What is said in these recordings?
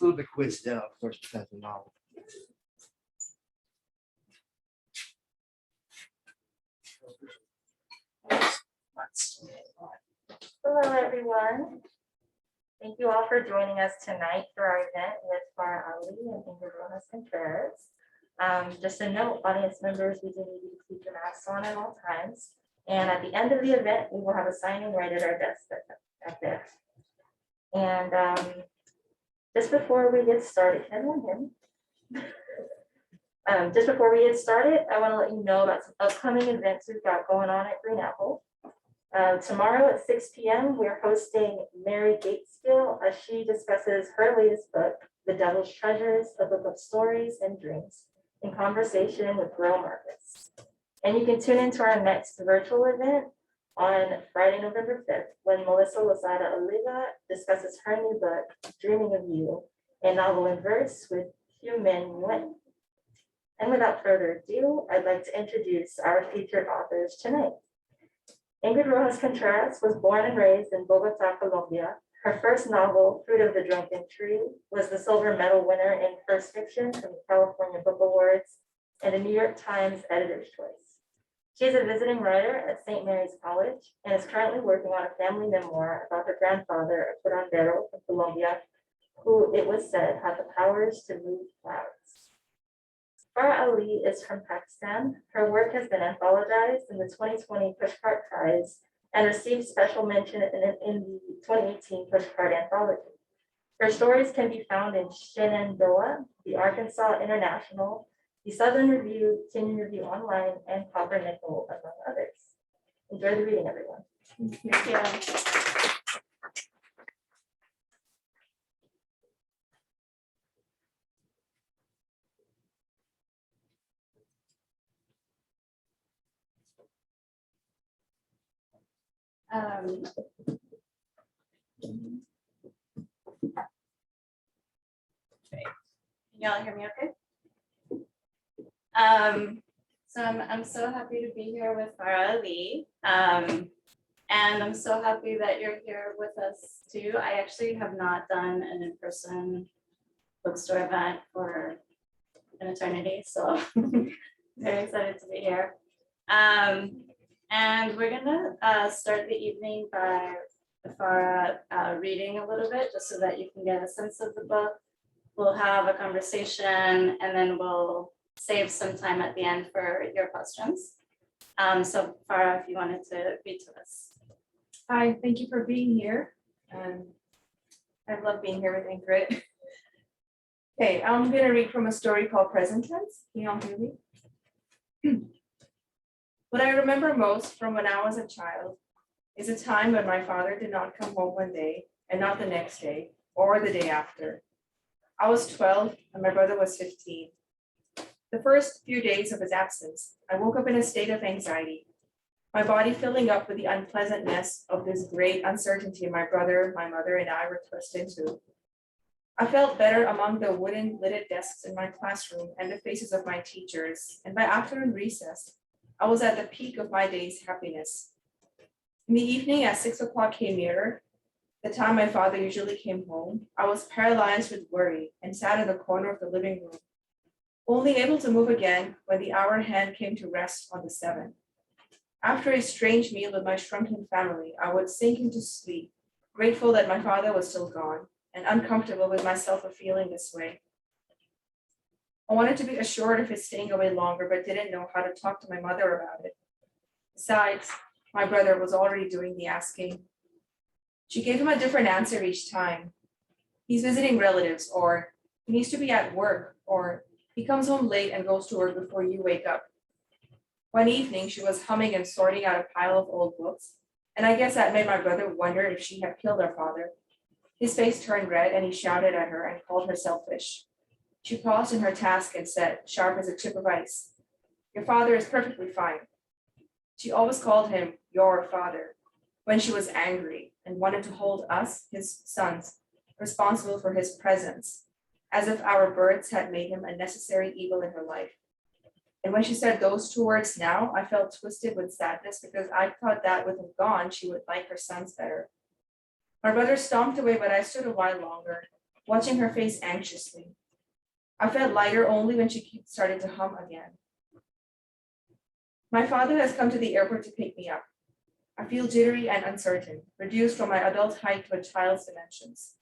include the quiz there, of course, because of now. Hello, everyone. Thank you all for joining us tonight for our event with Farah Ali and Ingrid Rojas Contreras. Just a note, audience members, we do need you to keep your masks on at all times. And at the end of the event, we will have a signing right at our desk up there. And just before we get started, just before we get started, I want to let you know about some upcoming events we've got going on at Green Apple. Tomorrow at 6 p.m., we're hosting Mary Gateskill as she discusses her latest book, The Devil's Treasures, a book of stories and dreams, in conversation with Brill Marcus. And you can tune into our next virtual event on Friday, November 5th, when Melissa Lozada Oliva discusses her new book, Dreaming of You, a novel in verse with Hugh Nguyen. And without further ado, I'd like to introduce our featured authors tonight. Ingrid Rojas Contreras was born and raised in Bogota, Colombia. Her first novel, Fruit of the Drunken Tree, was the silver medal winner in First Fiction from the California Book Awards and the New York Times Editor's Choice. She is a visiting writer at St. Mary's College and is currently working on a family memoir about her grandfather, a curandero from Colombia, who it was said had the powers to move clouds. Farah Ali is from Pakistan. Her work has been anthologized in the 2020 Pushcart Prize and received special mention in the 2018 Pushcart Anthology. Her stories can be found in Shenandoah, the Arkansas International, the Southern Review, Kenyon Review Online, and Copper Nickel, among others. Enjoy the reading, everyone. Thank you. Okay. Can y'all hear me okay? So I'm so happy to be here with Farah Ali. And I'm so happy that you're here with us too. I actually have not done an in-person bookstore event for an eternity, so very excited to be here. And we're gonna start the evening by Farah reading a little bit, just so that you can get a sense of the book. We'll have a conversation, and then we'll save some time at the end for your questions. So Farah, if you wanted to read to us. Hi, thank you for being here. I love being here with Ingrid. Okay, I'm gonna read from a story called Present Tense. Can you all hear me? What I remember most from when I was a child is a time when my father did not come home one day and not the next day or the day after. I was 12 and my brother was 15. The first few days of his absence, I woke up in a state of anxiety, my body filling up with the unpleasantness of this great uncertainty my brother, my mother, and I were thrust into. I felt better among the wooden lidded desks in my classroom and the faces of my teachers, and by afternoon recess, I was at the peak of my day's happiness. In the evening, as 6 o'clock came nearer, the time my father usually came home, I was paralyzed with worry and sat in the corner of the living room, only able to move again when the hour hand came to rest on the 7. After a strange meal with my shrunken family, I would sink into sleep, grateful that my father was still gone, and uncomfortable with myself for feeling this way. I wanted to be assured of his staying away longer, but didn't know how to talk to my mother about it. Besides, my brother was already doing the asking. She gave him a different answer each time. He's visiting relatives, or he needs to be at work, or he comes home late and goes to work before you wake up. One evening, she was humming and sorting out a pile of old books, and I guess that made my brother wonder if she had killed her father. His face turned red and he shouted at her and called her selfish. She paused in her task and said, sharp as a chip of ice, "Your father is perfectly fine." She always called him your father when she was angry and wanted to hold us, his sons, responsible for his presence, as if our births had made him a necessary evil in her life. And when she said those 2 words now, I felt twisted with sadness because I thought that with him gone, she would like her sons better. My brother stomped away, but I stood a while longer. watching her face anxiously. I felt lighter only when she started to hum again. My father has come to the airport to pick me up. I feel jittery and uncertain, reduced from my adult height to a child's dimensions.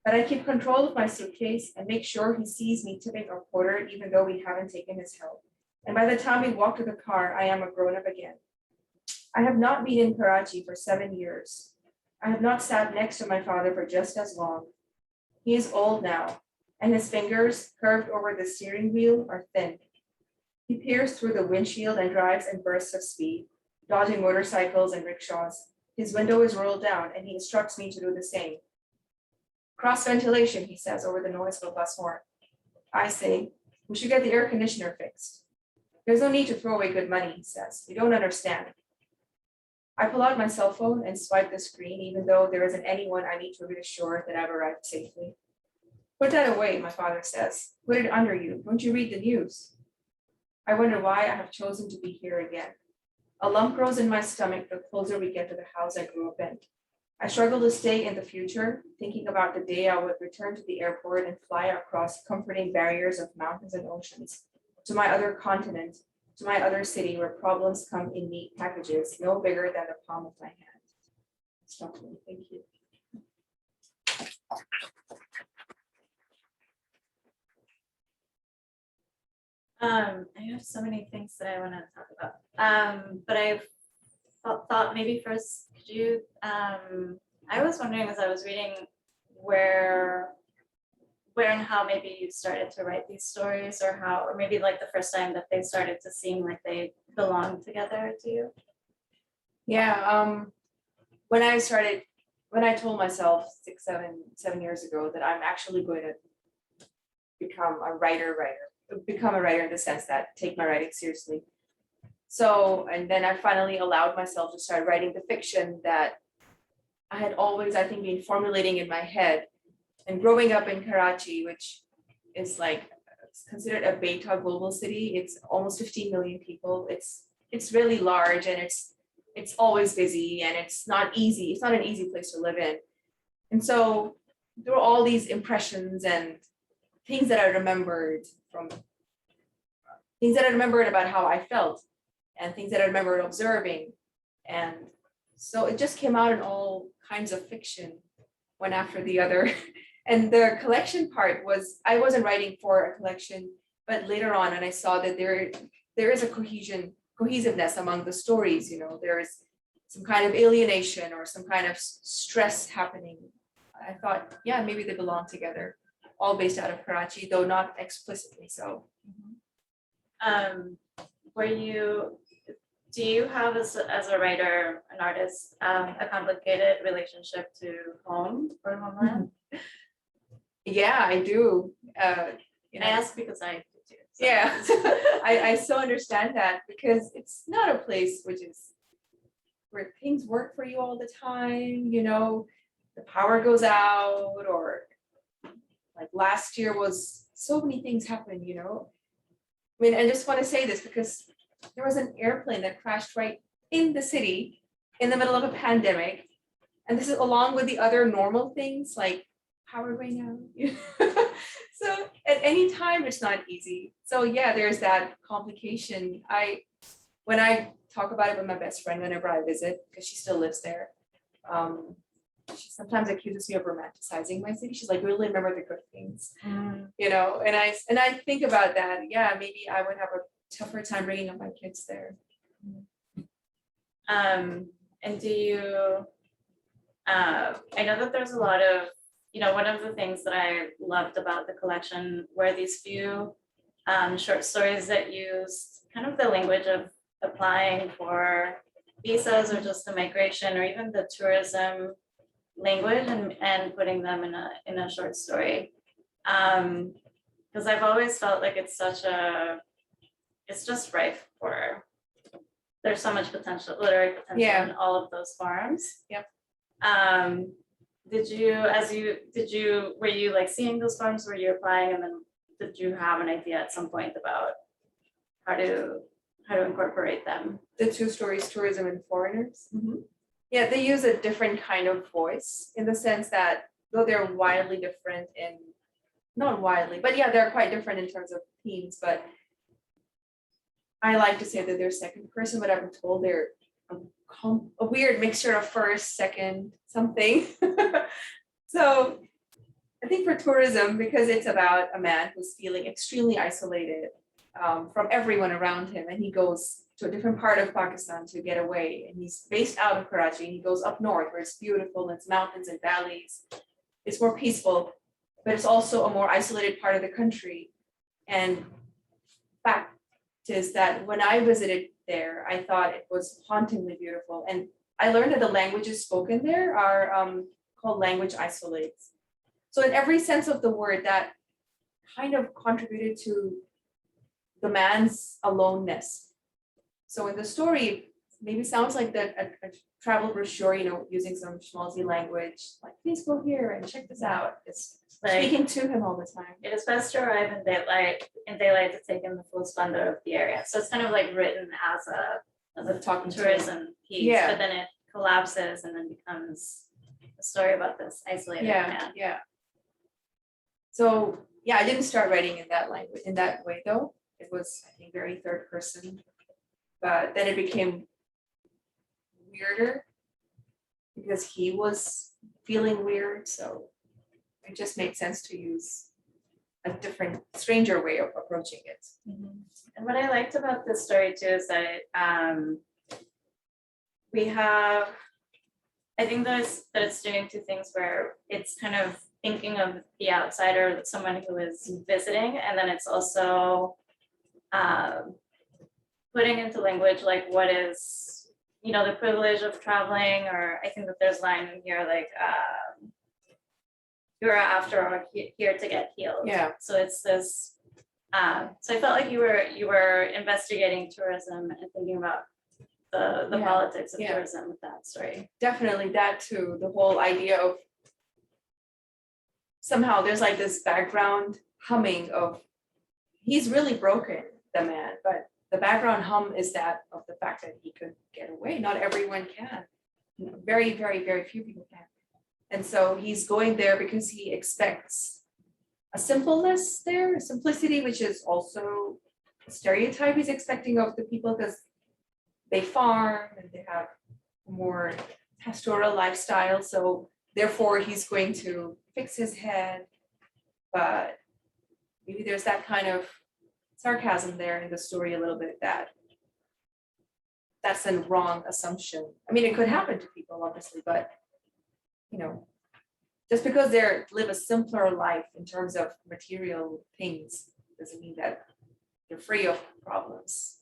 But I keep control of my suitcase and make sure he sees me tipping our quarter even though we haven't taken his help. And by the time we walk to the car, I am a grown-up again. I have not been in Karachi for 7 years. I have not sat next to my father for just as long. He is old now, and his fingers, curved over the steering wheel, are thin. He peers through the windshield and drives in bursts of speed, dodging motorcycles and rickshaws. His window is rolled down, and he instructs me to do the same. Cross ventilation, he says over the noise of a bus horn. I say, we should get the air conditioner fixed. There's no need to throw away good money, he says. You don't understand. I pull out my cell phone and swipe the screen, even though there isn't anyone I need to reassure that I've arrived safely. Put that away, my father says. Put it under you. Don't you read the news? I wonder why I have chosen to be here again. A lump grows in my stomach the closer we get to the house I grew up in. I struggle to stay in the future, thinking about the day I would return to the airport and fly across comforting barriers of mountains and oceans to my other continent, to my other city where problems come in neat packages, no bigger than the palm of my hand. Stop me. Thank you. I have so many things that I want to talk about. But I thought maybe first, could you, I was wondering as I was reading where and how maybe you started to write these stories, or how, or maybe like the first time that they started to seem like they belonged together to you. Yeah, when I told myself 7 years ago that I'm actually going to become a writer in the sense that take my writing seriously. So, and then I finally allowed myself to start writing the fiction that I had always, I think, been formulating in my head. And growing up in Karachi, which is like, it's considered a beta global city, it's almost 15 million people. It's really large, and it's always busy, and it's not easy. It's not an easy place to live in. And so there were all these impressions and things that I remembered about how I felt, and things that I remembered observing. And so it just came out in all kinds of fiction, one after the other. And the collection part was, I wasn't writing for a collection, but later on, and I saw that there is a cohesiveness among the stories, there is some kind of alienation or some kind of stress happening. I thought, yeah, maybe they belong together, all based out of Karachi, though not explicitly so. Do you have as a writer, an artist, a complicated relationship to home or homeland? Yeah, I do. I ask because I do too. So. Yeah, I so understand that, because it's not a place where things work for you all the time, the power goes out, or like last year was so many things happened, I mean, I just want to say this because there was an airplane that crashed right in the city in the middle of a pandemic. And this is along with the other normal things like power going out. So at any time, it's not easy. So yeah, there's that complication. When I talk about it with my best friend whenever I visit, because she still lives there, she sometimes accuses me of romanticizing my city. She's like, really remember the good things, and I think about that. Yeah, maybe I would have a tougher time bringing up my kids there. And do you, I know that there's a lot of, one of the things that I loved about the collection were these few short stories that used kind of the language of applying for visas or just the migration or even the tourism language and putting them in a short story. Because I've always felt like it's just rife for, there's so much potential, literary potential in all of those forms. Yep. Were you like seeing those forms, were you applying, and then did you have an idea at some point about how to incorporate them? The two stories, tourism and foreigners. Yeah, they use a different kind of voice in the sense that though they're wildly different in, not wildly, but yeah, they're quite different in terms of themes, but I like to say that they're second person, but I've been told they're a weird mixture of first, second, something. So I think for tourism, because it's about a man who's feeling extremely isolated from everyone around him, and he goes to a different part of Pakistan to get away, and he's based out of Karachi, and he goes up north where it's beautiful, and it's mountains and valleys, it's more peaceful, but it's also a more isolated part of the country. And fact is that when I visited there, I thought it was hauntingly beautiful, and I learned that the languages spoken there are called language isolates. So in every sense of the word, that kind of contributed to the man's aloneness. So in the story, maybe sounds like a travel brochure, using some schmaltzy language, like please go here and check this out. It's Like, speaking to him all the time. it is best to arrive in daylight to take in the full splendor of the area. So it's kind of like written as a Talking to tourism piece, Yeah. but then it collapses and then becomes a story about this isolated man. Yeah. So yeah, I didn't start writing in that language in that way though. It was, I think, very third person, but then it became weirder because he was feeling weird. So it just made sense to use a different, stranger way of approaching it. And what I liked about this story too is that we have, I think that it's doing two things where it's kind of thinking of the outsider, someone who is visiting, and then it's also putting into language like what is, the privilege of traveling, or I think that there's a line in here like you are after all here to get healed. Yeah. So it's this. So I felt like you were investigating tourism and thinking about the Yeah. politics of Yeah. tourism with that story. Definitely that too, the whole idea of somehow there's like this background humming of he's really broken, the man, but the background hum is that of the fact that he could get away. Not everyone can. Very, very, very few people can. And so he's going there because he expects a simpleness there, a simplicity, which is also a stereotype he's expecting of the people because they farm and they have a more pastoral lifestyle. So therefore he's going to fix his head. But maybe there's that kind of sarcasm there in the story a little bit that's a wrong assumption. I mean, it could happen to people, obviously, but just because they live a simpler life in terms of material things doesn't mean that they're free of problems.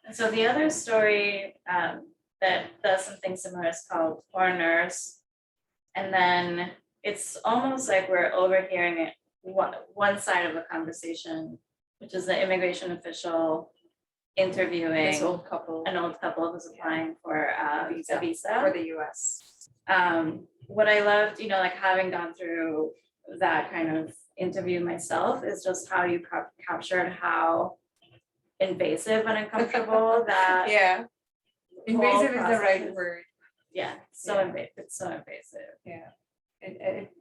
And so the other story that does something similar is called Foreigners. And then it's almost like we're overhearing it one side of a conversation, which is the immigration official interviewing This old couple an old couple who's applying for a Visa. visa. for the US. What I loved, like having gone through that kind of interview myself, is just how you captured how invasive and uncomfortable that. Yeah, invasive is the process right is. word. Yeah, Yeah. it's so invasive. Yeah, it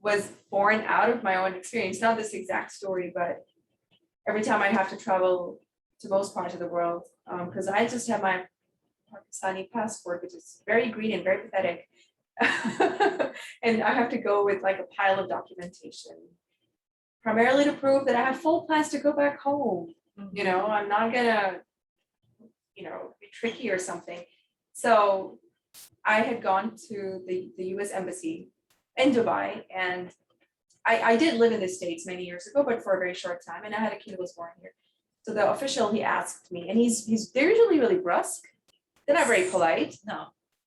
was born out of my own experience, not this exact story, but every time I have to travel to most parts of the world, because I just have my Pakistani passport, which is very green and very pathetic. And I have to go with like a pile of documentation, primarily to prove that I have full plans to go back home. I'm not gonna, be tricky or something. So I had gone to the US Embassy in Dubai, and I did live in the States many years ago, but for a very short time, and I had a kid who was born here. So the official, he asked me, and they're usually really brusque. They're not very polite, No,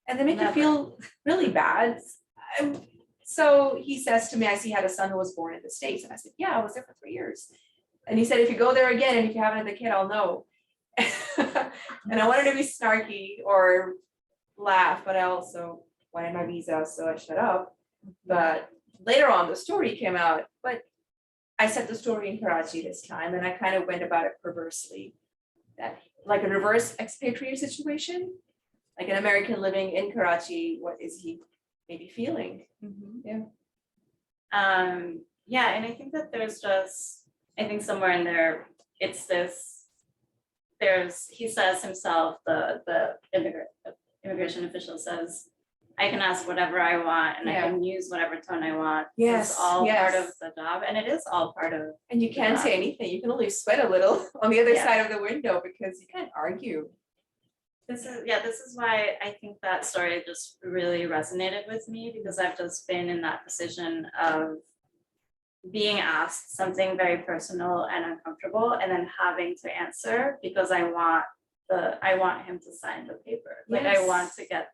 and they make Never. you feel really bad. So he says to me, I see you had a son who was born in the States, and I said, yeah, I was there for 3 years. And he said, if you go there again, and if you haven't had the kid, I'll know. And I wanted to be snarky or laugh, but I also wanted my visa, so I shut up. But later on, the story came out, but I set the story in Karachi this time, and I kind of went about it perversely, that like a reverse expatriate situation, like an American living in Karachi, what is he maybe feeling? Yeah. Yeah, and I think that there's just, I think somewhere in there, it's this, he says himself, the immigration official says, I can ask whatever I want and I Yeah. can use whatever tone I want. Yes, It's all part of yes. the job, and it is all part of, And you can't say anything. You can only sweat a little on the other Yeah. side of the window because you can't argue. this is why I think that story just really resonated with me, because I've just been in that position of being asked something very personal and uncomfortable and then having to answer because I want him to sign the paper. Like I want Yes. to get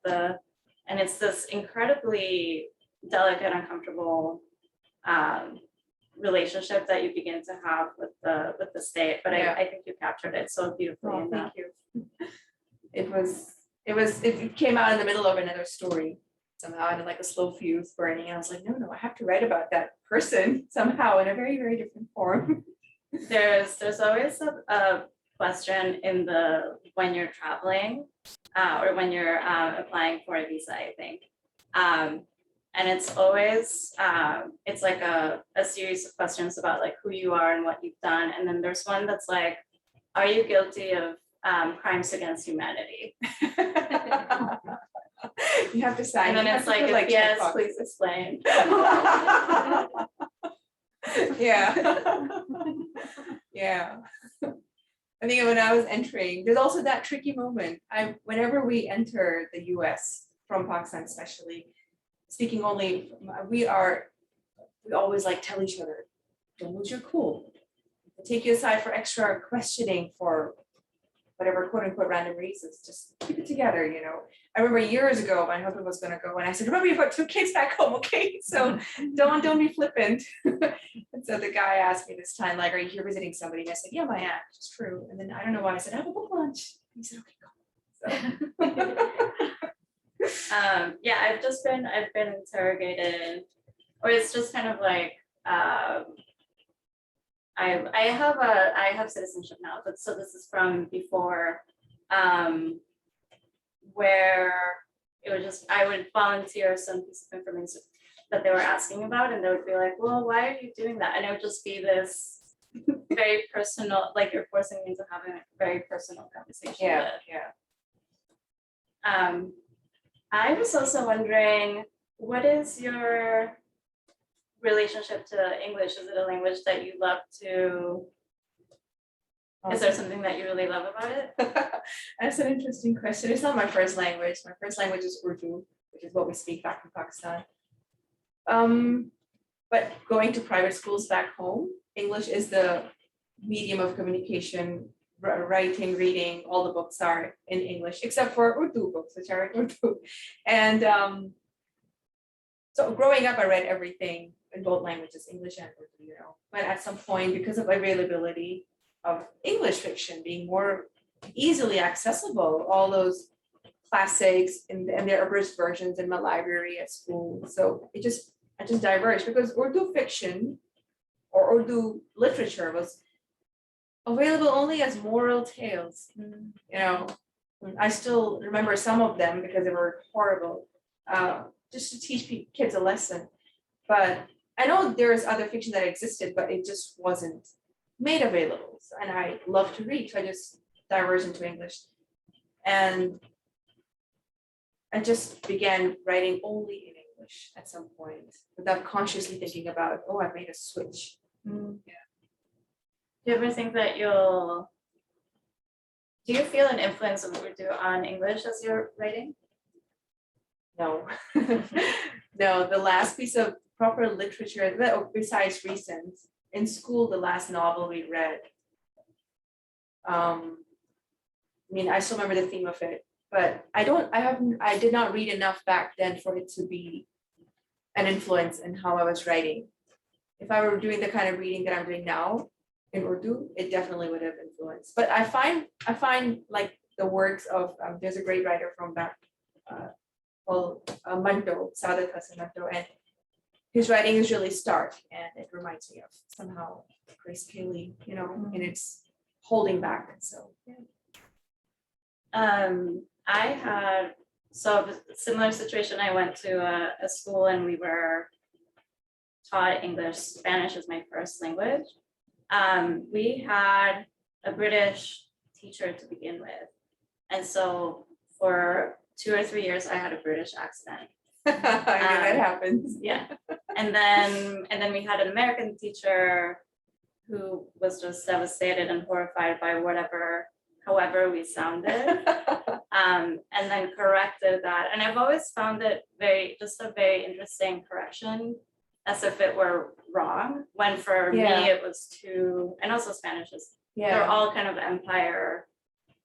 and it's this incredibly delicate, uncomfortable relationship that you begin to have with the state. But Yeah. I think you captured it so beautifully Oh, in thank that. you. It came out in the middle of another story somehow, and like a slow fuse burning. And I was like, no, I have to write about that person somehow in a very, very different form. There's always a question in when you're traveling or when you're applying for a visa, I think. And it's always it's like a series of questions about like who you are and what you've done. And then there's one that's like, are you guilty of crimes against humanity? You have to sign. And then you it's have to like, put, yes, checkboxes. please explain. Yeah. Yeah. I think when I was entering, there's also that tricky moment. Whenever we enter the US from Pakistan, especially, speaking only, we always like tell each other, don't lose your cool. We'll take you aside for extra questioning for whatever quote unquote random reasons, just keep it together, you know. I remember years ago, my husband was gonna go and I said, remember you've got 2 kids back home, okay? So don't be flippant. And so the guy asked me this time, like, are you here visiting somebody? And I said, yeah, my aunt, it's true. And then I don't know why I said, I have a book lunch. And he said, okay, go. So. Yeah, I've been interrogated, or it's just kind of like I have citizenship now, but so this is from before, where it was just I would volunteer some piece of information that they were asking about, and they would be like, well, why are you doing that? And it would just be this very personal, like you're forcing me into having a very personal conversation. Yeah. I was also wondering, what is your relationship to English? Is it a language that you love to? Is there something that you really love about it? That's an interesting question. It's not my first language. My first language is Urdu, which is what we speak back in Pakistan. But going to private schools back home, English is the medium of communication. Writing, reading, all the books are in English, except for Urdu books, which are in Urdu. And so growing up, I read everything in both languages, English and Urdu, you know. But at some point, because of availability of English fiction being more easily accessible, all those classics and their abridged versions in my library at school. So I just diverged because Urdu fiction or Urdu literature was available only as moral tales. You know, I still remember some of them because they were horrible, just to teach kids a lesson. But I know there's other fiction that existed, but it just wasn't made available. And I love to read, so I just diverged into English. And I just began writing only in English at some point, without consciously thinking about, oh, I made a switch. Yeah. Do you ever think that do you feel an influence of Urdu on English as you're writing? No. No, the last piece of proper literature, besides recent, in school, the last novel we read. I mean, I still remember the theme of it, but I did not read enough back then for it to be an influence in how I was writing. If I were doing the kind of reading that I'm doing now in Urdu, it definitely would have influenced. But I find like the works of, there's a great writer from back called Manto, Saadat Hasan Manto, and his writing is really stark, and it reminds me of somehow Grace Paley, you know, in its holding back. So yeah. I had a similar situation. I went to a school and we were taught English. Spanish is my first language. We had a British teacher to begin with. And so for 2 or 3 years, I had a British accent. I know that happens. Yeah. And then we had an American teacher who was just devastated and horrified by however we sounded. And then corrected that. And I've always found it just a very interesting correction, as if it were wrong, when for me Yeah. it was too, and also Spanish is, they're Yeah, all kind of empire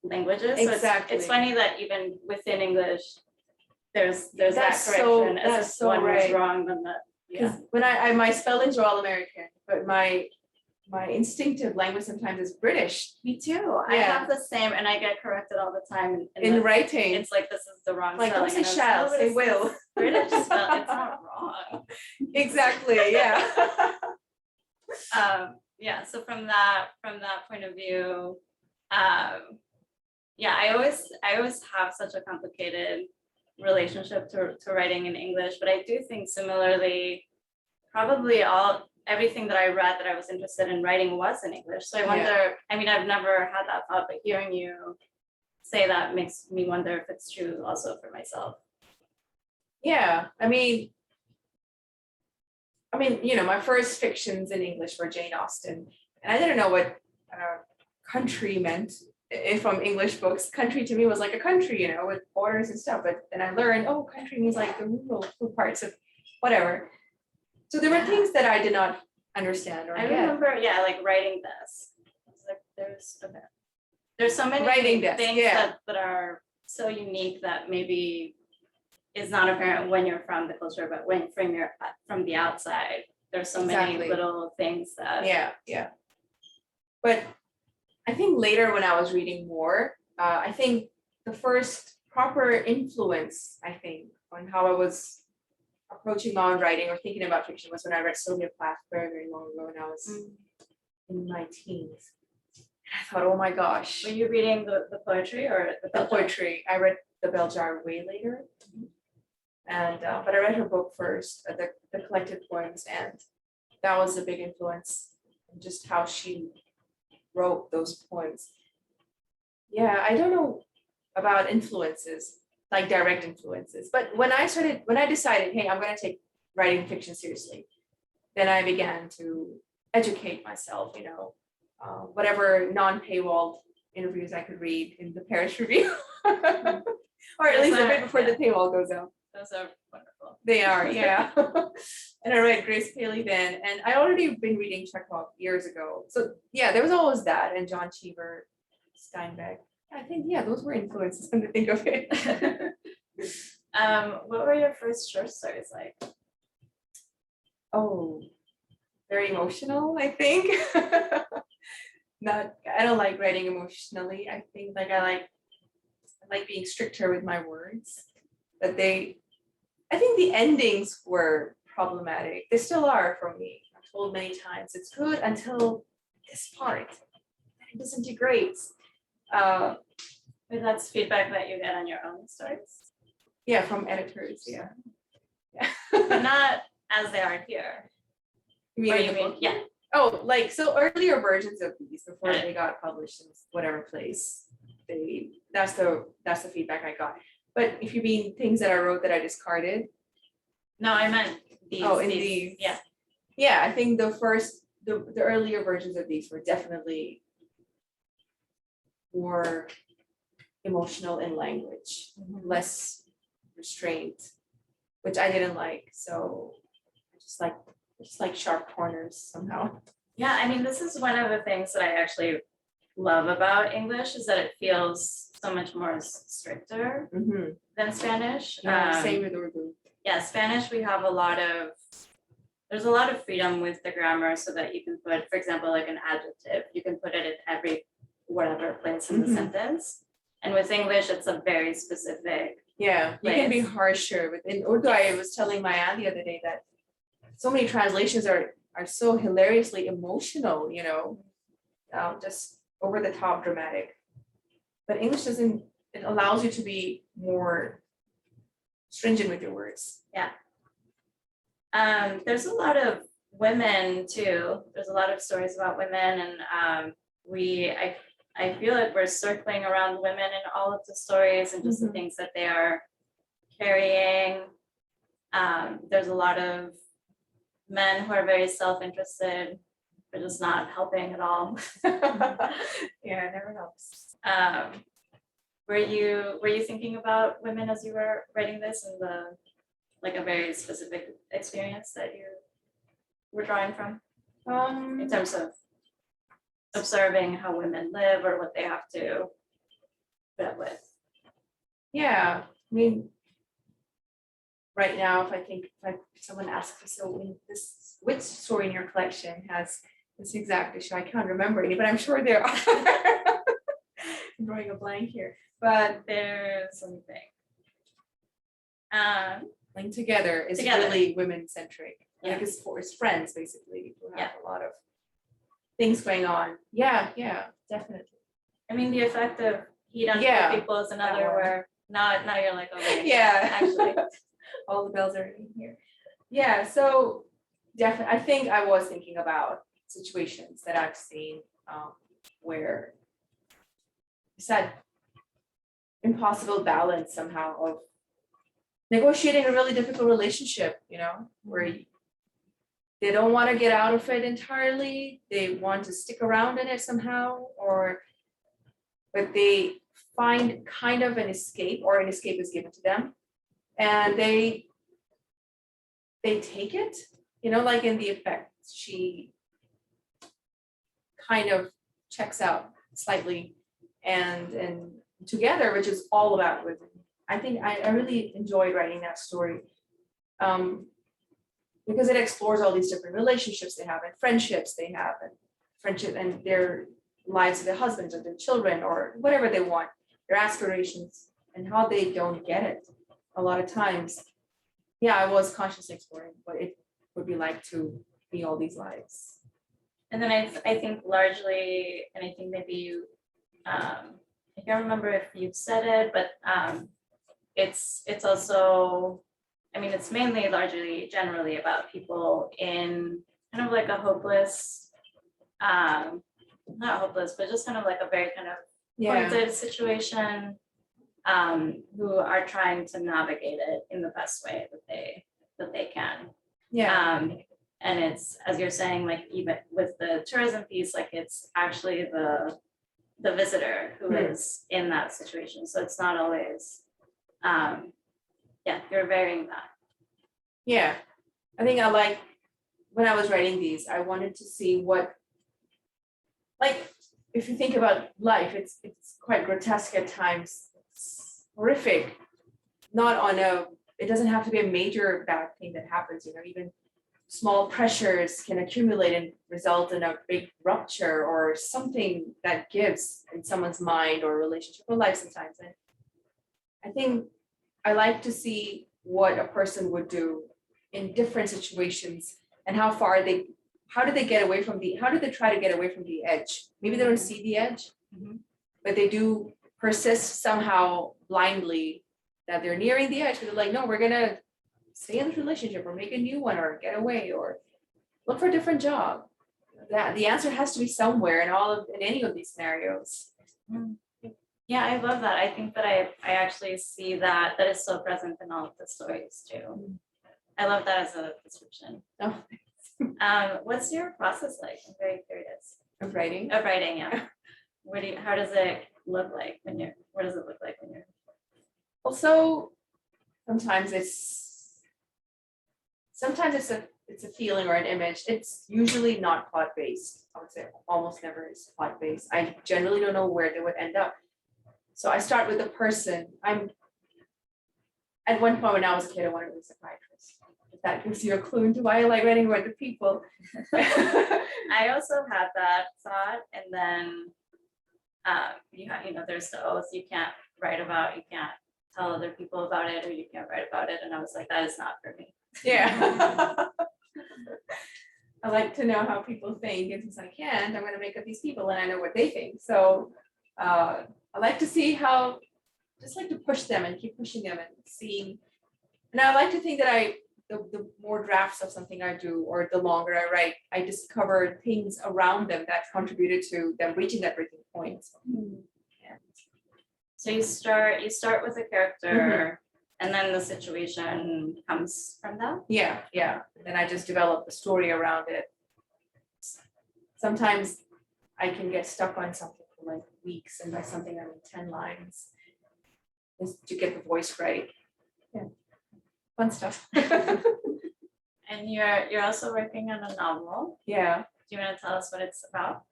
languages. So Exactly. it's funny that even within English, there's that That's correction, so- as that's if so one was right. wrong, then that, because yeah. when I my spellings are all American, but my instinctive language sometimes is British. Me too. I Yeah. have the same, and I get corrected all the time. In writing. It's like, this is the wrong Like, don't spelling. say and I was shall, like, "No, say but will." it's British spell, it's not wrong. Exactly, yeah. Yeah, so from that point of view, yeah, I always have such a complicated relationship to writing in English, but I do think similarly, probably everything that I read that I was interested in writing was in English. So I wonder, I mean, I've never had that thought, but hearing you say that makes me wonder if it's true also for myself. Yeah, I mean, my first fictions in English were Jane Austen, and I didn't know what country meant. From English books, country to me was like a country, with borders and stuff. But then I learned, oh, country means like the rural parts of whatever. So there were things that I did not understand or I get. remember, yeah, like writing this. It's like there's so many Writing this, things yeah. that are so unique that maybe is not apparent when you're from the culture, but when from the outside, there's so many Exactly. little things that. Yeah. But I think later when I was reading more, I think the first proper influence, I think, on how I was approaching my own writing or thinking about fiction was when I read Sylvia Plath very, very long ago when I was in my teens. And I thought, oh my gosh, Were you reading the poetry or the poetry. I read The Bell Jar way later. And but I read her book first, the collected poems, and that was a big influence, just how she wrote those poems. Yeah, I don't know about influences, like direct influences, but when I decided, hey, I'm gonna take writing fiction seriously, then I began to educate myself, whatever non-paywall interviews I could read in the Paris Review. Or at least a bit before the paywall goes out. Those are wonderful. They are, yeah. And I read Grace Paley then, and I already been reading Chekhov years ago. So yeah, there was always that, and John Cheever, Steinbeck. I think, yeah, those were influences, come to think of it. What were your first short stories like? Oh, very emotional, I think. I don't like writing emotionally. I think I like being stricter with my words. But I think the endings were problematic. They still are for me. I've told many times it's good until this part. Then it disintegrates. But that's feedback that you get on your own stories, Yeah, from editors, yeah. but not as they are here. You Or mean you in the mean, book? yeah. Oh, like, so earlier versions of these, before they got published in whatever place, that's the feedback I got. But if you mean things that I wrote that I discarded, No, I meant these. oh, in these. Yeah. Yeah, I think the earlier versions of these were definitely more emotional in language, less restraint, which I didn't like. So I just like sharp corners somehow. Yeah, I mean, this is one of the things that I actually love about English is that it feels so much more stricter than Spanish. Same with Urdu. Yeah, Spanish, we have there's a lot of freedom with the grammar so that you can put, for example, like an adjective, you can put it in every whatever place in the sentence. And with English, it's a very specific. Yeah, you can be place. harsher. In Urdu, I was telling my aunt the other day that so many translations are so hilariously emotional, just over the top dramatic. But English doesn't, it allows you to be more stringent with your words. There's a lot of women too. There's a lot of stories about women, and I feel like we're circling around women in all of the stories and just the things that they are carrying. There's a lot of men who are very self-interested, but just not helping at all. Yeah, it never helps. Were you thinking about women as you were writing this, and a very specific experience that you were drawing from in terms of observing how women live or what they have to put up with? Yeah, I mean, right now, if someone asks me, so which story in your collection has this exact issue? I can't remember any, but I'm sure there are. I'm drawing a blank here, but There's something. Linked Together is Together. really women centric. Yeah. Like it's friends basically who have Yeah. a lot of things going on. Yeah, definitely. I mean, the effect of heat on Yeah, people is another that one. where now you're like, okay, Yeah, actually. all the bells are in here. Yeah, so definitely, I think I was thinking about situations that I've seen where it's that impossible balance somehow of negotiating a really difficult relationship, where they don't want to get out of it entirely, they want to stick around in it somehow, but they find kind of an escape, or an escape is given to them, and they take it, like in the effect, she kind of checks out slightly, and together, which is all about women. I think I really enjoyed writing that story, because it explores all these different relationships they have, and friendships they have, and their lives with their husbands or their children or whatever they want, their aspirations, and how they don't get it a lot of times. Yeah, I was consciously exploring what it would be like to be all these lives. And then I think largely, and I think maybe you, I can't remember if you've said it, but it's also, I mean, it's mainly largely generally about people in kind of like a hopeless, not hopeless, but just kind of like a very kind of pointed situation, who are trying to navigate it in the best way that they can. And it's, as you're saying, like even with the tourism piece, like it's actually the visitor who is in that situation. So it's not always, you're varying that. Yeah, I think I like, when I was writing these, I wanted to see what, like, if you think about life, it's quite grotesque at times, it's horrific, not on it doesn't have to be a major bad thing that happens, even small pressures can accumulate and result in a big rupture or something that gives in someone's mind or relationship or life sometimes. And I think I like to see what a person would do in different situations, and how do they try to get away from the edge. Maybe they don't see the edge, but they do persist somehow blindly that they're nearing the edge, but they're like, no, we're gonna stay in this relationship or make a new one or get away or look for a different job. That the answer has to be somewhere in any of these scenarios. Yeah, I love that. I think that I actually see that is so present in all of the stories too. I love that as a description. Oh, What's your process like? I'm very curious. of writing. Of writing, yeah. How does it look like when you're, what does it look like when you're? Also, sometimes it's a feeling or an image. It's usually not plot based. I would say almost never is plot based. I generally don't know where they would end up. So I start with the person. At one point when I was a kid, I wanted to be a psychiatrist. If that gives you a clue into why I like writing about the people. I also had that thought, and then there's the oath you can't write about, you can't tell other people about it, or you can't write about it, and I was like, that is not for me. Yeah. I like to know how people think, and since I can't, I'm going to make up these people and I know what they think. So I like to see how, just like to push them and keep pushing them and seeing. And I like to think that I the more drafts of something I do, or the longer I write, I discover things around them that contributed to them reaching that breaking point. So you start with a character and then the situation comes from that? Yeah, and then I just develop the story around it. Sometimes I can get stuck on something for like weeks, and by something I mean 10 lines, just to get the voice right. Yeah, fun stuff. And you're also working on a novel. Yeah, Do you want to tell us what it's about?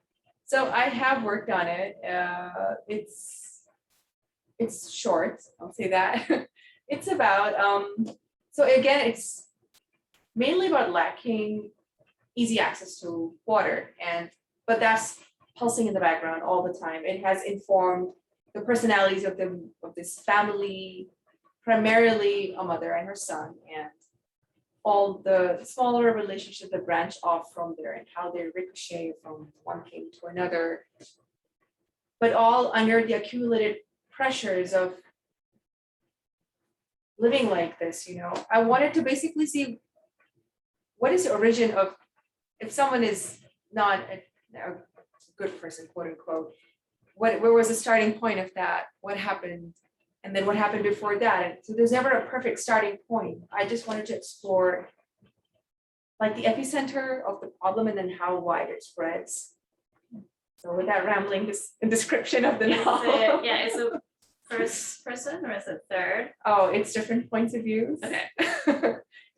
so I have worked on it. It's short, I'll say that. It's about, so again, it's mainly about lacking easy access to water, but that's pulsing in the background all the time. It has informed the personalities of this family, primarily a mother and her son, and all the smaller relationships that branch off from there and how they ricochet from one king to another, but all under the accumulated pressures of living like this. I wanted to basically see what is the origin of, if someone is not a good person, quote unquote, where was the starting point of that? What happened? And then what happened before that? And so there's never a perfect starting point. I just wanted to explore like the epicenter of the problem and then how wide it spreads. So with that rambling description of the novel. Is it first person or is it third? Oh, it's different points of views. Okay.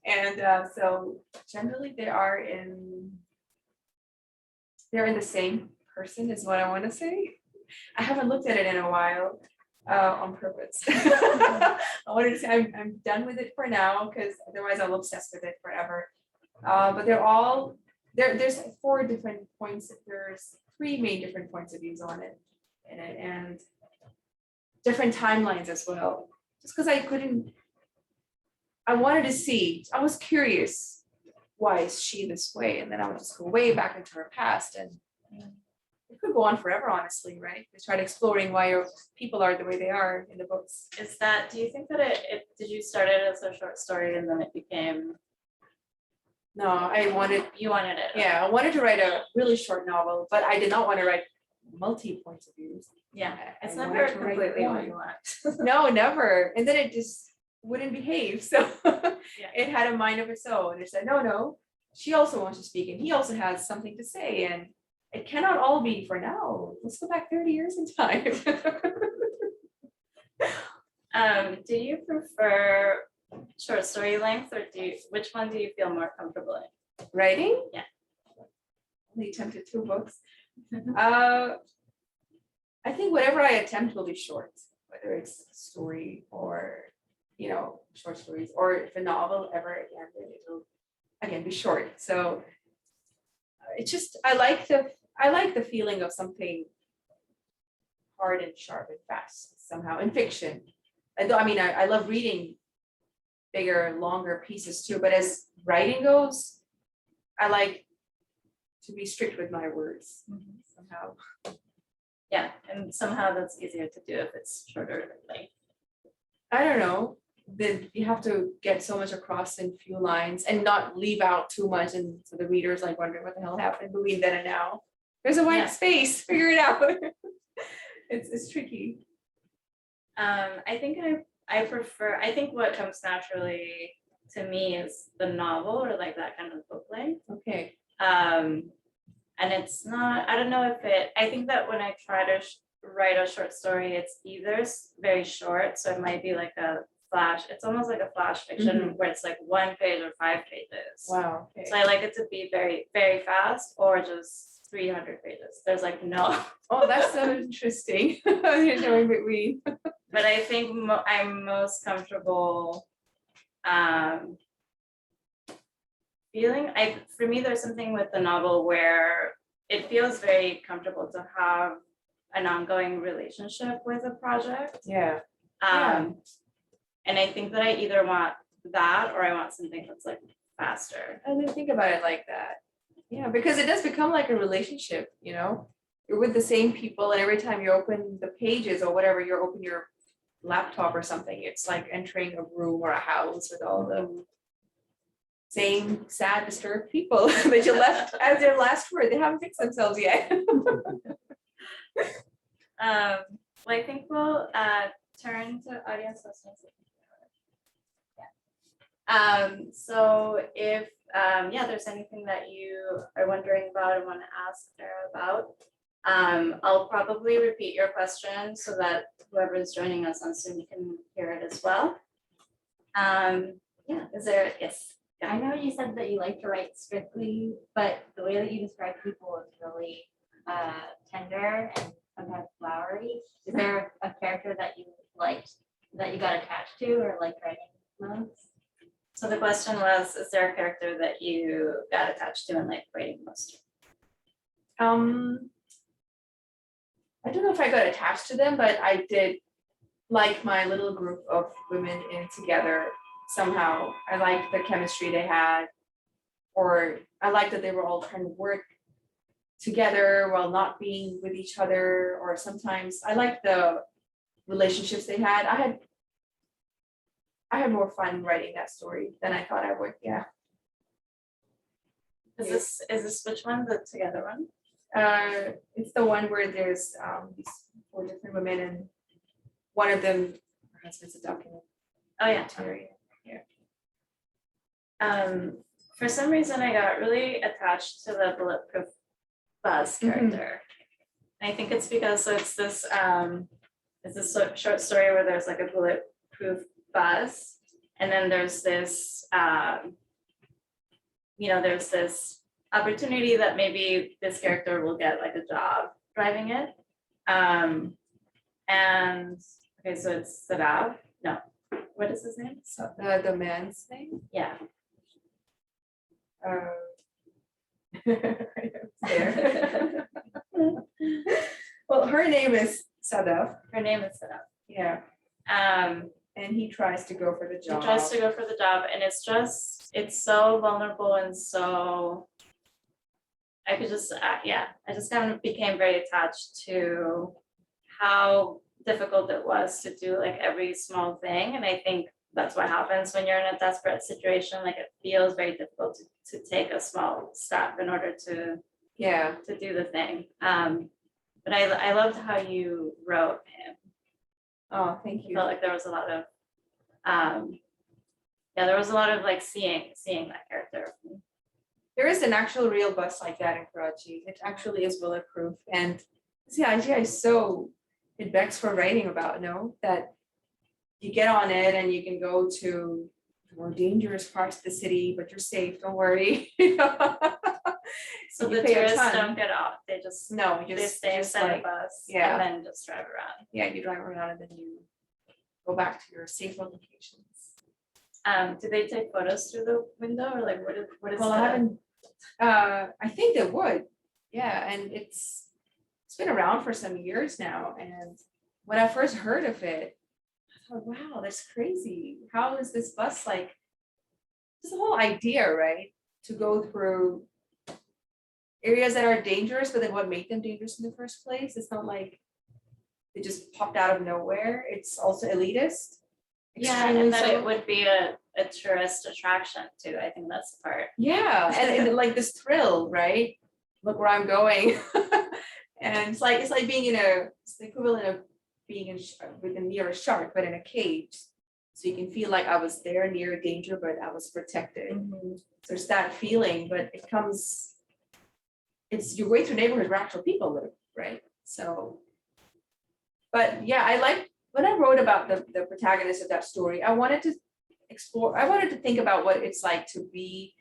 And so generally they're in the same person is what I want to say. I haven't looked at it in a while on purpose. I wanted to say I'm done with it for now, because otherwise I'll obsess with it forever. But there's 4 different points. There's 3 main different points of views on it and different timelines as well. Just because I wanted to see, I was curious, why is she this way? And then I would just go way back into her past, and it could go on forever, honestly, right? We tried exploring why your people are the way they are in the books. Do you think that did you start it as a short story and then it became? No, You wanted it. I wanted to write a really short novel, but I did not want to write multi points of views. Yeah, I it's wanted never to write completely what one. you want. No, never. And then it just wouldn't behave. So it had a mind of its own. It said, no, she also wants to speak, and he also has something to say, and it cannot all be for now. Let's go back 30 years in time. Do you prefer short story length, or which one do you feel more comfortable in? Writing? Yeah. Only attempted 2 books. I think whatever I attempt will be short, whether it's story or, short stories, or if a novel ever again, then it'll again be short. So it's just, I like the feeling of something hard and sharp and fast somehow in fiction. I love reading bigger, longer pieces too, but as writing goes, I like to be strict with my words somehow. Yeah, and somehow that's easier to do if it's shorter. Like, I don't know, then you have to get so much across in few lines and not leave out too much, and so the reader's like wondering what the hell happened between then and now. There's a white space, figure it out. It's tricky. I think I think what comes naturally to me is the novel, or like that kind of book length. Okay. And it's not, I don't know if I think that when I try to write a short story, it's either very short, so it might be like it's almost like a flash fiction where it's like 1 page or 5 pages. Wow. Okay. So I like it to be very, very fast, or just 300 pages. There's like no. Oh, that's so interesting. You're showing between. But I think I'm most comfortable for me, there's something with the novel where it feels very comfortable to have an ongoing relationship with a project. Yeah. And I think that I either want that or I want something that's like faster. I didn't think about it like that. Yeah, because it does become like a relationship, You're with the same people, and every time you open the pages or whatever, you open your laptop or something, it's like entering a room or a house with all the same sad, disturbed people that you left as their last word. They haven't fixed themselves yet. Well, I think we'll turn to audience questions. Yeah. So if there's anything that you are wondering about and want to ask Farah about, I'll probably repeat your question so that whoever is joining us on Zoom can hear it as well. Is there, yes. I know you said that you like to write strictly, but the way that you describe people is really tender and sometimes flowery. Is there a character that you liked, that you got attached to or liked writing most? So the question was, is there a character that you got attached to and like writing most? I don't know if I got attached to them, but I did like my little group of women in together somehow. I liked the chemistry they had, or I liked that they were all trying to work together while not being with each other, or sometimes I liked the relationships they had. I had more fun writing that story than I thought I would. Yeah. Is this which one, the together one? It's the one where there's these 4 different women, and one of them, her husband's a documentary. Oh, yeah. For some reason, I got really attached to the Bulletproof Buzz character. I think it's because it's this short story where there's like a bulletproof bus, and then there's this there's this opportunity that maybe this character will get like a job driving it. And okay, so it's Sadav. No, what is his name? So the man's name. Yeah. There. Well, her name is Sadav. Her name is Sadav. Yeah. And he tries to go for the He job. tries to go for the job, and it's so vulnerable and so I just kind of became very attached to how difficult it was to do like every small thing. And I think that's what happens when you're in a desperate situation. Like it feels very difficult to take a small step in order to do the thing. But I loved how you wrote him. Oh, thank I you. felt like there was a lot of like seeing that character. There is an actual real bus like that in Karachi. It actually is bulletproof, and the idea is so it begs for writing about. No, that you get on it and you can go to more dangerous parts of the city, but you're safe. Don't worry. So You the pay a tourists ton. don't get off. They just they stay inside the bus and then just drive around. Yeah, you drive around and then you go back to your safe locations. Do they take photos through the window or like what is Well, I haven't. I think they would. Yeah, and it's been around for some years now. And when I first heard of it, I thought, wow, that's crazy. How is this bus like? It's the whole idea, right? To go through areas that are dangerous, but then what made them dangerous in the first place? It's not like they just popped out of nowhere. It's also elitist. Yeah, and that it would be a tourist attraction too. I think that's the part. Yeah, and like this thrill, right? Look where I'm going. And it's like being it's the equivalent of being near a shark, but in a cage. So you can feel like I was there near danger, but I was protected. So it's that feeling, but it's your way through neighborhoods where actual people live, right? So, but yeah, I like when I wrote about the protagonist of that story, I wanted to think about what it's like to be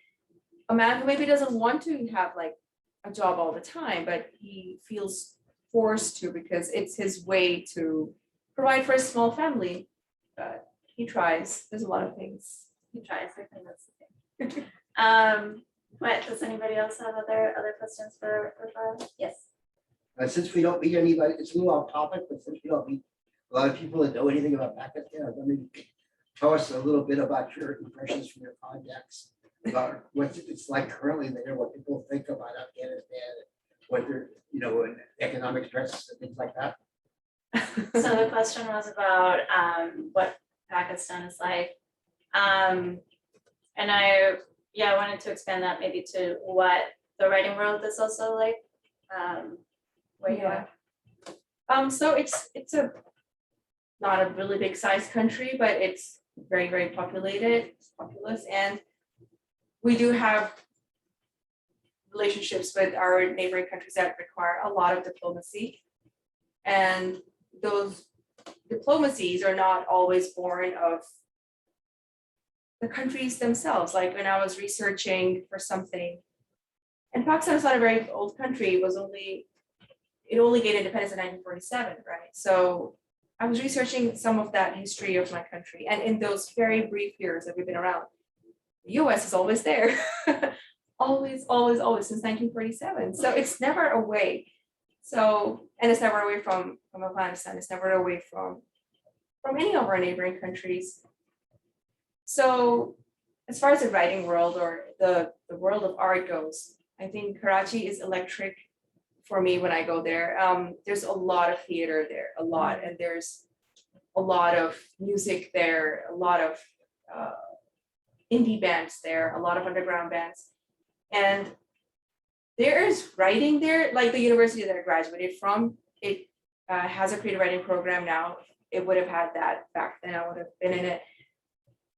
a man who maybe doesn't want to have like a job all the time, but he feels forced to because it's his way to provide for his small family. But he tries. There's a lot of things. He tries. I think that's the thing. What does anybody else have other questions for Farah? Yes. Since we don't meet anybody, it's a little off topic, but since we don't meet a lot of people that know anything about Pakistan, let me tell us a little bit about your impressions from your contacts about what it's like currently there, what people think about Afghanistan, what they're, and economic stresses and things like that. So the question was about what Pakistan is like. And yeah, I wanted to expand that maybe to what the writing world is also like, where you Yeah. are. So it's a not a really big sized country, but it's very, very populated, it's populous, and we do have relationships with our neighboring countries that require a lot of diplomacy. And those diplomacies are not always born of the countries themselves. Like when I was researching for something, and Pakistan is not a very old country, it only gained independence in 1947, right? So I was researching some of that history of my country, and in those very brief years that we've been around, the US is always there. Always, always, always since 1947. So it's never away. So, and it's never away from Afghanistan, it's never away from any of our neighboring countries. So as far as the writing world or the world of art goes, I think Karachi is electric for me when I go there. There's a lot of theater there, a lot, and there's a lot of music there, a lot of indie bands there, a lot of underground bands. And there is writing there, like the university that I graduated from, it has a creative writing program now. It would have had that back then, I would have been in it.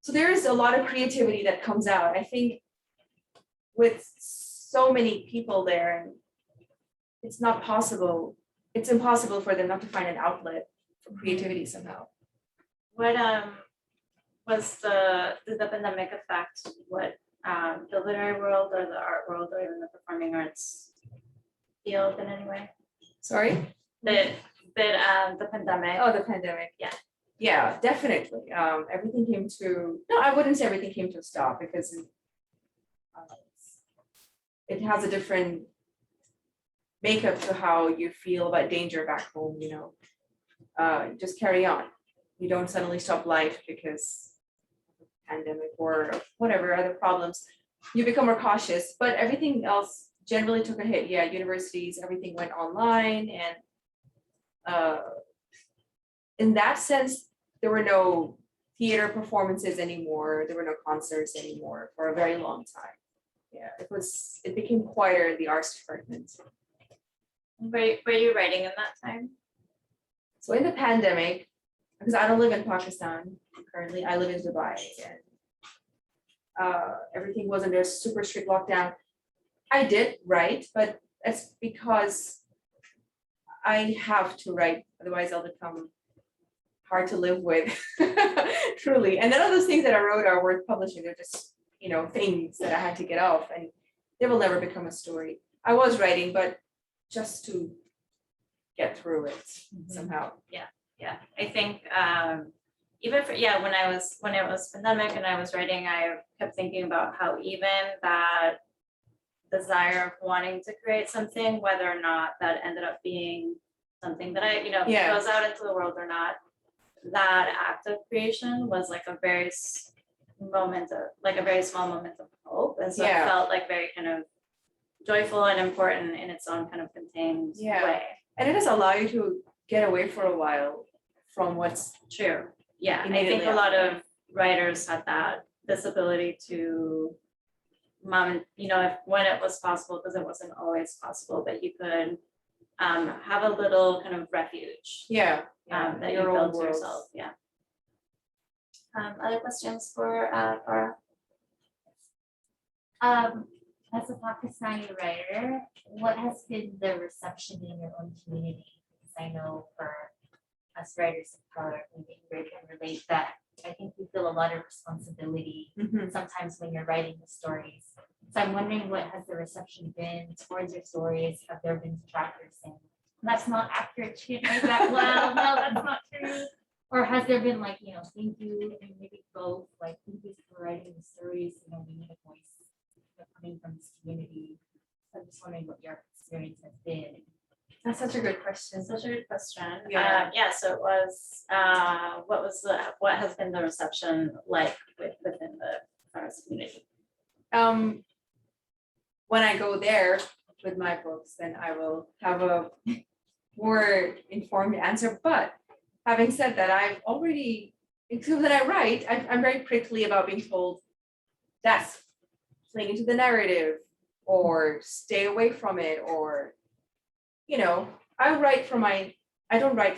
So there is a lot of creativity that comes out. I think with so many people there, and it's impossible for them not to find an outlet for creativity somehow. What was did the pandemic affect what the literary world or the art world or even the performing arts field in any way? Sorry? The pandemic. Oh, the pandemic. Yeah. Yeah, definitely. Everything came to, no, I wouldn't say everything came to a stop because it has a different makeup to how you feel about danger back home, you know. Just carry on. You don't suddenly stop life because of the pandemic or whatever other problems. You become more cautious, but everything else generally took a hit. Yeah, universities, everything went online, and in that sense, there were no theater performances anymore. There were no concerts anymore for a very long time. Yeah, it became quieter in the arts department. Were you writing in that time? So in the pandemic, because I don't live in Pakistan currently, I live in Dubai, and everything was under super strict lockdown. I did write, but it's because I have to write, otherwise I'll become hard to live with, truly. And none of those things that I wrote are worth publishing. They're just, you know, things that I had to get off, and they will never become a story. I was writing, but just to get through it somehow. Yeah, I think even for when it was pandemic and I was writing, I kept thinking about how even that desire of wanting to create something, whether or not that ended up being something that I, Yeah. goes out into the world or not, that act of creation was like a very small moment of hope. And so Yeah. it felt like very kind of joyful and important in its own kind of contained Yeah. way. And it does allow you to get away for a while from what's True. Yeah, I think Immediately a lot after. of writers had this ability to if when it was possible, because it wasn't always possible, but you could have a little kind of refuge that you your own built to worlds. yourself. Yeah. Other questions for Farah? As a Pakistani writer, what has been the reception in your own community? Because I know for us writers of color, maybe Ingrid can relate that I think we feel a lot of responsibility sometimes when you're writing the stories. So I'm wondering, what has the reception been towards your stories? Have there been detractors saying, that's not accurate, she didn't write that well, no, that's not true? Or has there been like, thank you, and maybe both, like, thank you for writing the stories, we need a voice coming from this community. I'm just wondering what your experience has been. That's such a good question. Such a good question. Yeah. So it was, what has been the reception like within the Farah's community? When I go there with my books, then I will have a more informed answer. But having said that, I've already, because when I write, I'm very prickly about being told that's cling into the narrative or stay away from it, or, you know, I don't write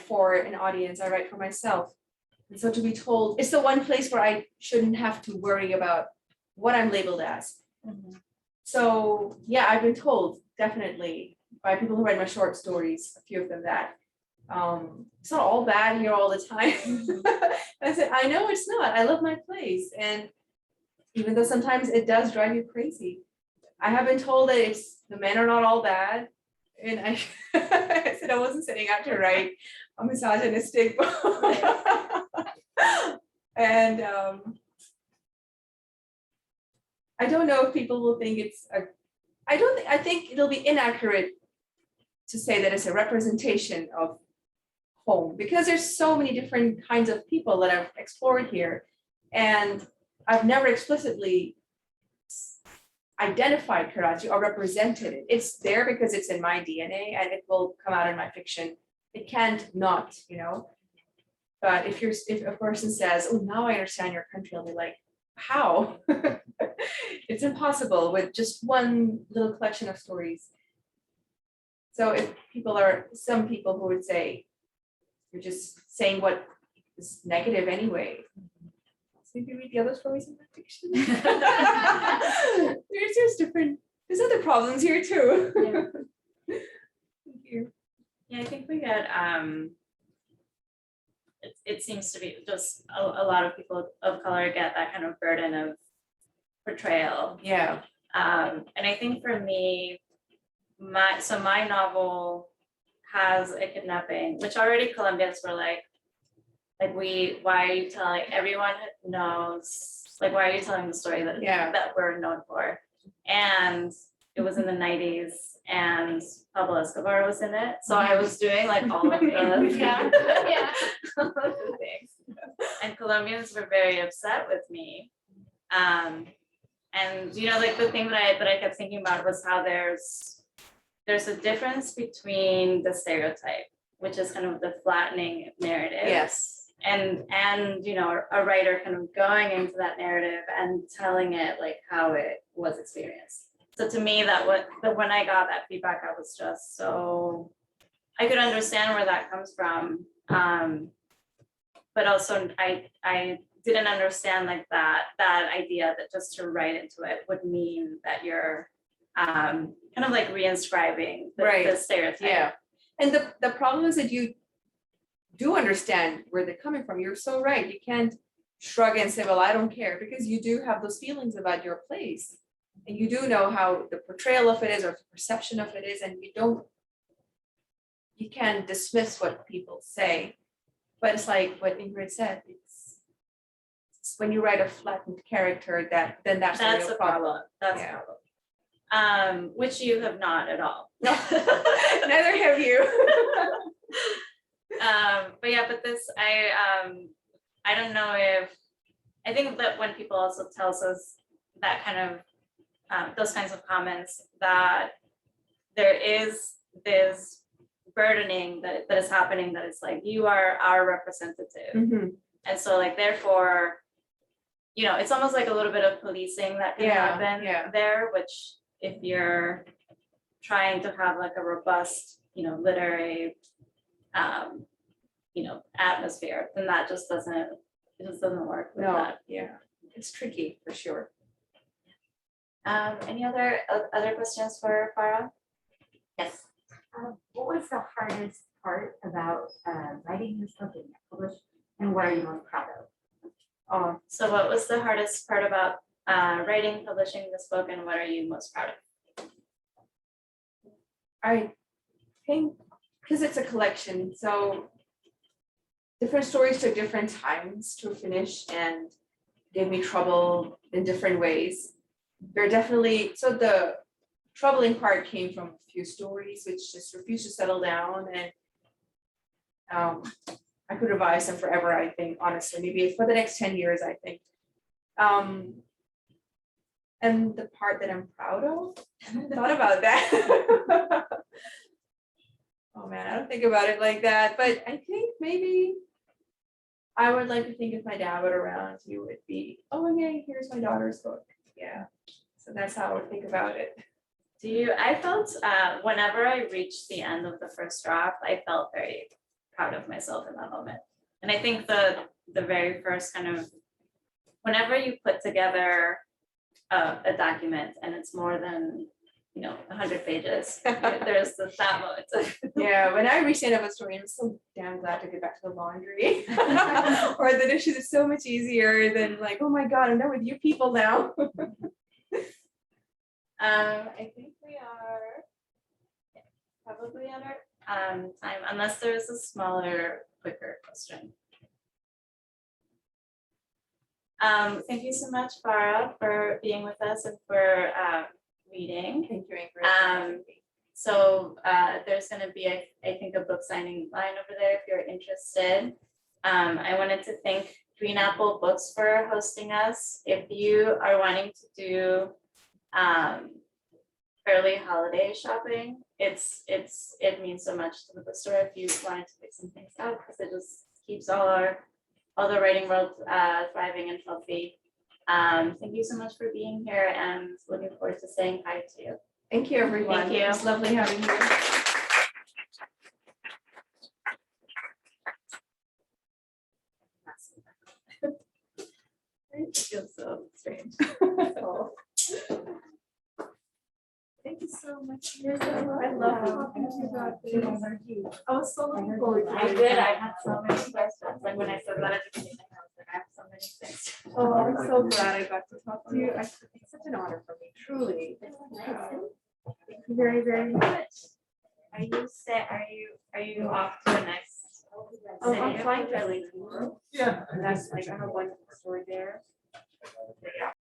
for an audience, I write for myself. And so to be told, it's the one place where I shouldn't have to worry about what I'm labeled as. So, yeah, I've been told definitely by people who write my short stories, a few of them, that it's not all bad here all the time. I said, I know it's not. I love my place. And even though sometimes it does drive you crazy, I have been told that the men are not all bad. And I, I said I wasn't setting out to write a misogynistic book. And I don't know if people will think I think it'll be inaccurate to say that it's a representation of home, because there's so many different kinds of people that I've explored here. And I've never explicitly identified Karachi or represented it. It's there because it's in my DNA and it will come out in my fiction. It can't not, you know. But if a person says, oh, now I understand your country, I'll be like, how? It's impossible with just one little collection of stories. So if some people who would say, you're just saying what is negative anyway. Maybe read the other stories in my fiction. There's other problems here too. Yeah. Thank you. Yeah, I think we get it seems to be just a lot of people of color get that kind of burden of portrayal. Yeah. And I think for me, my novel has a kidnapping, which already Colombians were like why are you telling, everyone knows, like, why are you telling the story that that we're known for? And it was in the 90s and Pablo Escobar was in it. So I was doing like all of the all of the things. And Colombians were very upset with me. And you know, like the thing that I kept thinking about was how there's a difference between the stereotype, which is kind of the flattening narrative. Yes. And you know, a writer kind of going into that narrative and telling it like how it was experienced. So to me, when I got that feedback, I was just so, I could understand where that comes from. But also I didn't understand like that idea that just to write into it would mean that you're kind of like reinscribing the stereotype. Yeah. And the problem is that you do understand where they're coming from. You're so right. You can't shrug and say, well, I don't care, because you do have those feelings about your place. And you do know how the portrayal of it is or the perception of it is, and you can't dismiss what people say. But it's like what Ingrid said, it's when you write a flattened character that's a problem. That's a problem. Which you have not at all. No, neither have you. But this, I don't know if, I think that when people also tell us that kind of, those kinds of comments, that there is this burdening that is happening, that it's like, you are our representative. Mm-hmm. And so like, therefore, you know, it's almost like a little bit of policing that can happen there, which if you're trying to have like a robust, you know, literary, you know, atmosphere, then that just doesn't work with that. Yeah, it's tricky for sure. Any other questions for Farah? Yes. What was the hardest part about writing this book and published, and what are you most proud of? So what was the hardest part about writing, publishing this book, and what are you most proud of? I think because it's a collection, so different stories took different times to finish and gave me trouble in different ways. There definitely, so the troubling part came from a few stories which just refused to settle down, and I could revise them forever, I think, honestly, maybe for the next 10 years, I think. And the part that I'm proud of, I haven't thought about that. Oh man, I don't think about it like that, but I think maybe I would like to think if my dad were around, he would be, oh yeah, here's my daughter's book. Yeah. So that's how I would think about it. I felt, whenever I reached the end of the first draft, I felt very proud of myself in that moment. And I think the very first kind of, whenever you put together a document and it's more than, 100 pages, there's that moment. Yeah, when I reached the end of a story, I'm so damn glad to get back to the laundry. Or the dishes is so much easier than like, oh my God, I'm done with you people now. I think we are probably at our time, unless there's a smaller, quicker question. Thank you so much, Farah, for being with us and for reading. Thank you, Ingrid. So there's going to be, I think, a book signing line over there if you're interested. I wanted to thank Green Apple Books for hosting us. If you are wanting to do early holiday shopping, it means so much to the bookstore if you wanted to pick some things out, because it just keeps all the writing world thriving and healthy. Thank you so much for being here, and looking forward to saying hi to you. Thank you, everyone. Thank you. It's lovely having you. It feels so strange. Thank you so much. I love talking to you about this. I was so looking forward to it. I did. I had so many questions. Like when I said that at the beginning, I was like, I have so many things. Oh, I'm so glad I got to talk to you. It's such an honor for me, truly. Thank you very, very much. Are you off to the next? I'm flying to LA. Yeah. And that's like, I have one story there.